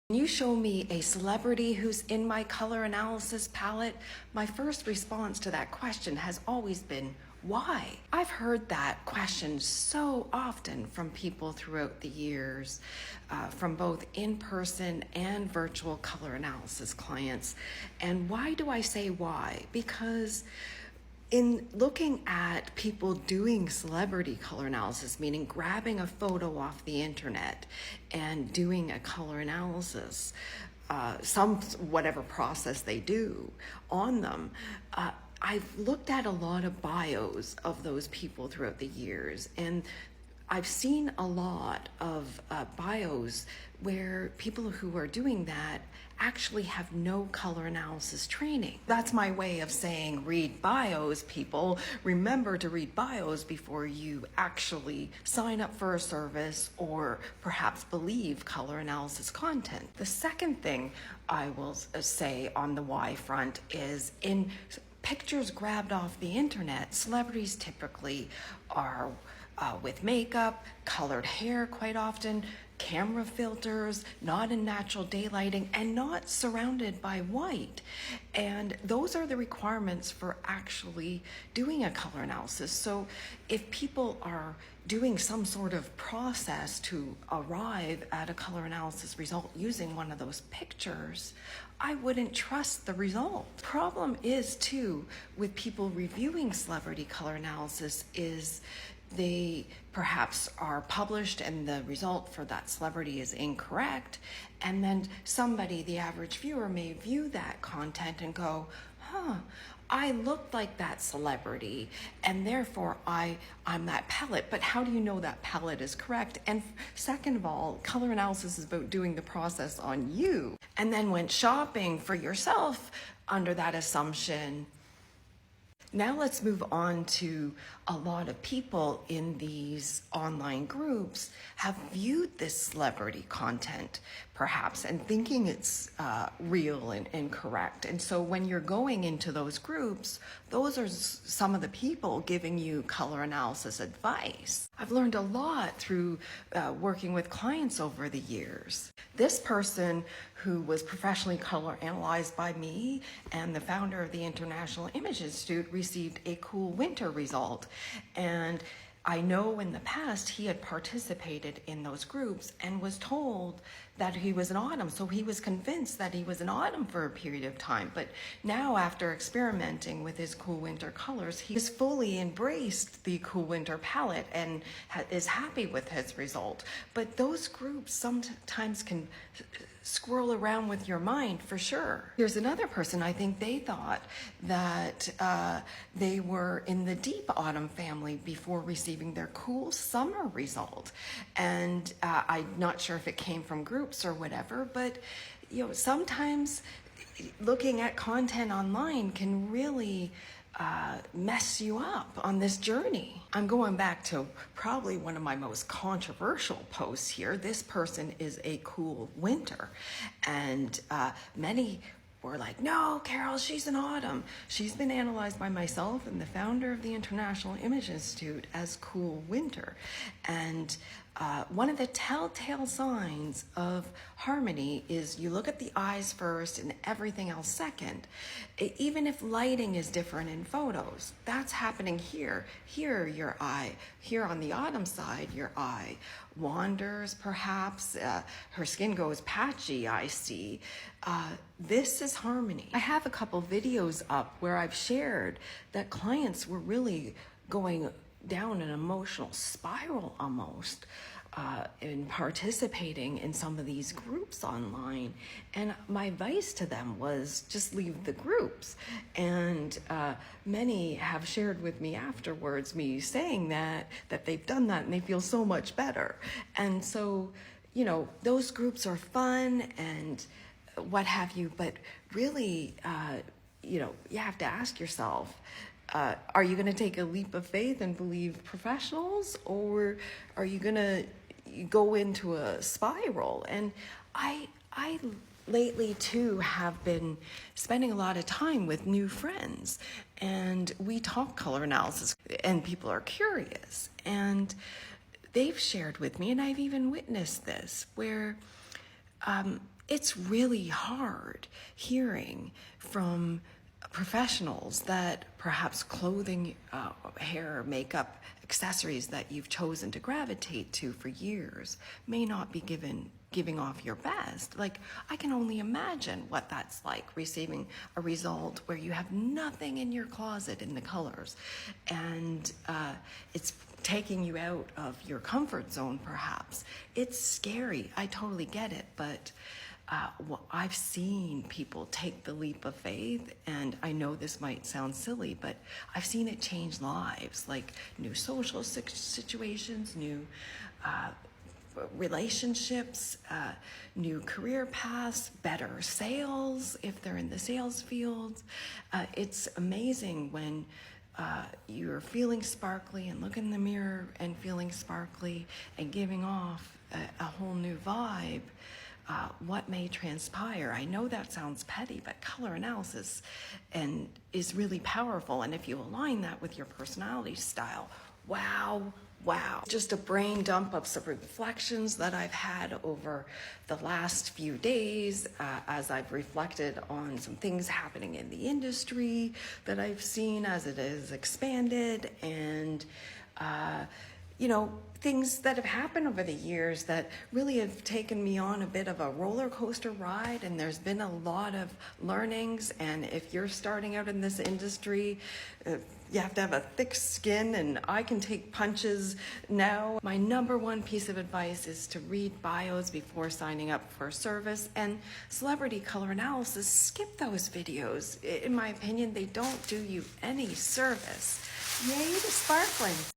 When you show me a celebrity who's in my color analysis palette, my first response to that question has always been, why? I've heard that question so often from people throughout the years, from both in-person and virtual color analysis clients. And why do I say why? Because in looking at people doing celebrity color analysis, meaning grabbing a photo off the internet and doing a color analysis, whatever process they do on them, I've looked at a lot of bios of those people throughout the years, and I've seen a lot of bios where people who are doing that actually have no color analysis training. That's my way of saying read bios, people. Remember to read bios before you actually sign up for a service or perhaps believe color analysis content. The second thing I will say on the why front is in pictures grabbed off the internet, celebrities typically are with makeup, colored hair quite often, camera filters, not in natural daylighting, and not surrounded by white. And those are the requirements for actually doing a color analysis. So if people are doing some sort of process to arrive at a color analysis result using one of those pictures, I wouldn't trust the result. Problem is too, with people reviewing celebrity color analysis is they perhaps are published and the result for that celebrity is incorrect, and then somebody, the average viewer, may view that content and go, I look like that celebrity and therefore I'm that palette. But how do you know that palette is correct? And second of all, color analysis is about doing the process on you, and then went shopping for yourself under that assumption. Now let's move on to a lot of people in these online groups have viewed this celebrity content perhaps and thinking it's real and correct. And so when you're going into those groups, those are some of the people giving you color analysis advice. I've learned a lot through working with clients over the years. This person who was professionally color analyzed by me and the founder of the International Image Institute received a cool winter result. And I know in the past he had participated in those groups and was told that he was an autumn. So he was convinced that he was an autumn for a period of time. But now after experimenting with his cool winter colors, he's fully embraced the cool winter palette and is happy with his result. But those groups sometimes can swirl around with your mind for sure. Here's another person, I think they thought that they were in the deep autumn family before receiving their cool summer result. And I'm not sure if it came from groups or whatever, but sometimes looking at content online can really mess you up on this journey. I'm going back to probably one of my most controversial posts here. This person is a cool winter, and many were like, no, Carol, she's an autumn. She's been analyzed by myself and the founder of the International Image Institute as cool winter. And one of the telltale signs of harmony is you look at the eyes first and everything else second. Even if lighting is different in photos, that's happening here. Here, your eye, here on the autumn side, your eye wanders perhaps, her skin goes patchy, I see. This is harmony. I have a couple videos up where I've shared that clients were really going down an emotional spiral almost in participating in some of these groups online. And my advice to them was just leave the groups. And many have shared with me afterwards, me saying that they've done that and they feel so much better. And so, those groups are fun and what have you, but really, you have to ask yourself, are you going to take a leap of faith and believe professionals, or are you going to go into a spiral? And I lately too have been spending a lot of time with new friends, and we talk color analysis, and people are curious, and they've shared with me, and I've even witnessed this, where It's really hard hearing from professionals that perhaps clothing, hair, makeup, accessories that you've chosen to gravitate to for years may not be giving off your best. Like, I can only imagine what that's like, receiving a result where you have nothing in your closet in the colors, and it's taking you out of your comfort zone perhaps. It's scary, I totally get it, but I've seen people take the leap of faith, and I know this might sound silly, but I've seen it change lives, like new social situations, new relationships, new career paths, better sales if they're in the sales field. It's amazing when you're feeling sparkly and look in the mirror and feeling sparkly and giving off a whole new vibe. What may transpire. I know that sounds petty, but color analysis is really powerful. And if you align that with your personality style, wow. Just a brain dump of some reflections that I've had over the last few days as I've reflected on some things happening in the industry that I've seen as it has expanded, and things that have happened over the years that really have taken me on a bit of a roller coaster ride, and there's been a lot of learnings. And if you're starting out in this industry, you have to have a thick skin, and I can take punches now. My number one piece of advice is to read bios before signing up for service, and celebrity color analysis, skip those videos. In my opinion, they don't do you any service. Yay to sparkling.